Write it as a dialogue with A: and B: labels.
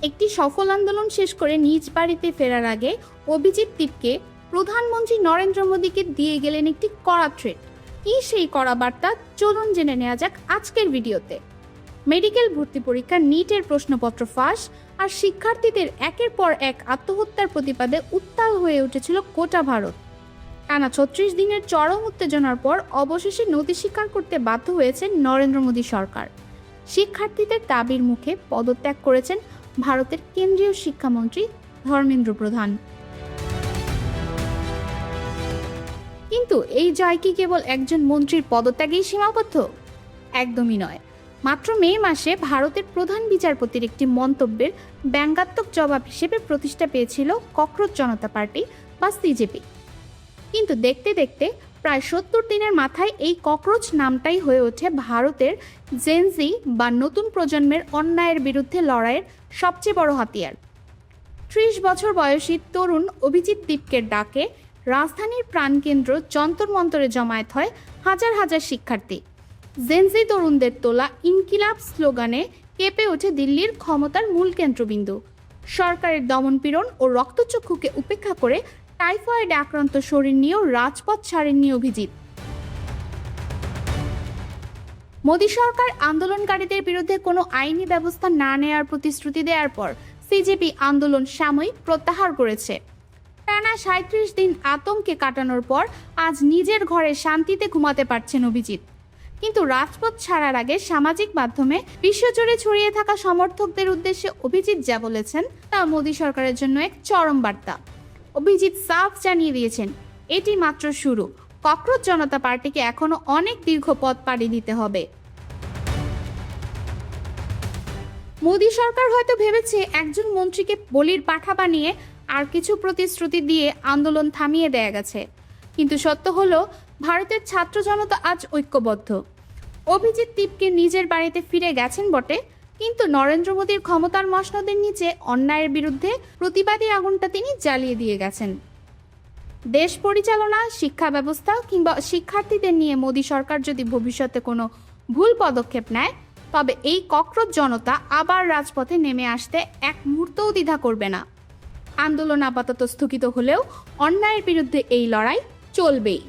A: একটি সফল আন্দোলন শেষ করে নিজ বাড়িতে ফেরার আগে অভিজিৎ দীপকে প্রধানমন্ত্রী নরেন্দ্র মোদীকে দিয়ে গেলেন একটি কড়া থ্রেট। কি সেই কড়া বার্তা, চলুন জেনে নেওয়া যাক আজকের ভিডিওতে। মেডিকেল ভর্তি পরীক্ষা নিটের প্রশ্নপত্র ফাঁস আর শিক্ষার্থীদের একের পর এক আত্মহত্যার প্রতিবাদে উত্তাল হয়ে উঠেছিল গোটা ভারত। টানা ৩৬ দিনের চরম উত্তেজনার পর অবশেষে নথি স্বীকার করতে বাধ্য হয়েছে নরেন্দ্র মোদী সরকার। শিক্ষার্থীদের দাবির মুখে পদত্যাগ করেছেন ভারতের কেন্দ্রীয় শিক্ষামন্ত্রী ধর্মেন্দ্র প্রধান। কিন্তু এই জয় কি কেবল একজন মন্ত্রীর পদত্যাগেই সীমাবদ্ধ? একদমই নয়। মাত্র মে মাসে ভারতের প্রধান বিচারপতির একটি মন্তব্যের ব্যঙ্গাত্মক জবাব হিসেবে প্রতিষ্ঠা পেয়েছিল ককরোচ জনতা পার্টি বা সিজেপি। কিন্তু দেখতে দেখতে প্রায় ৭০ দিনের মাথায় এই ককরোচ নামটাই হয়ে ওঠে ভারতের জেনজি বা নতুন প্রজন্মের অন্যায়ের বিরুদ্ধে লড়াইয়ের সবচেয়ে বড় হাতিয়ার। ৩০ বছর বয়সী তরুণ অভিজিৎ দীপকের ডাকে রাজধানীর প্রাণকেন্দ্র যন্তর মন্তরে জমায়েত হয় হাজার হাজার শিক্ষার্থী। জেনজি তরুণদের তোলা ইনকিলাব স্লোগানে কেঁপে ওঠে দিল্লির ক্ষমতার মূল কেন্দ্রবিন্দু। সরকারের দমনপীড়ন ও রক্তচক্ষুকে উপেক্ষা করে টাইফয়েডে আক্রান্ত শরীর নিয়েও রাজপথ ছাড়েননি অভিজিৎ। মোদী সরকার আন্দোলনকারীদের বিরুদ্ধে কোনো আইনি ব্যবস্থা না নেওয়ার প্রতিশ্রুতি দেওয়ার পর সিজেপি আন্দোলন সাময়িক প্রত্যাহার করেছে। টানা ৩৭ দিন আতঙ্কে কাটানোর পর আজ নিজের ঘরে শান্তিতে ঘুমাতে পারছেন অভিজিৎ। কিন্তু রাজপথ ছাড়ার আগে সামাজিক মাধ্যমে বিশ্বজুড়ে ছড়িয়ে থাকা সমর্থকদের উদ্দেশ্যে অভিজিৎ যা বলেছেন তা মোদী সরকারের জন্য এক চরম বার্তা। অভিজিৎ সাফ জানিয়ে দিয়েছেন, এটি মাত্র শুরু। ককরোচ জনতা পার্টিকে এখনো অনেক দীর্ঘ পথ পাড়ি দিতে হবে। মোদী সরকার হয়তো ভেবেছে একজন মন্ত্রীকে বলির পাঠা বানিয়ে আর কিছু প্রতিশ্রুতি দিয়ে আন্দোলন থামিয়ে দেয়া গেছে। কিন্তু সত্য হলো ভারতের ছাত্র জনতা আজ ঐক্যবদ্ধ। অভিজিৎ দীপকে নিজের বাড়িতে ফিরে গেছেন বটে, কিন্তু নরেন্দ্র মোদীর ক্ষমতার মসনদের নিচে অন্যায়ের বিরুদ্ধে প্রতিবাদী আগুনটা তিনি জ্বালিয়ে দিয়ে গেছেন। দেশ পরিচালনা, শিক্ষা ব্যবস্থা কিংবা শিক্ষার্থীদের নিয়ে মোদী সরকার যদি ভবিষ্যতে কোনো ভুল পদক্ষেপ নেয়, তবে এই ককরোচ জনতা আবার রাজপথে নেমে আসতে এক মুহূর্তও দ্বিধা করবে না। আন্দোলন আপাতত স্থগিত হলেও অন্যায়ের বিরুদ্ধে এই লড়াই চলবেই।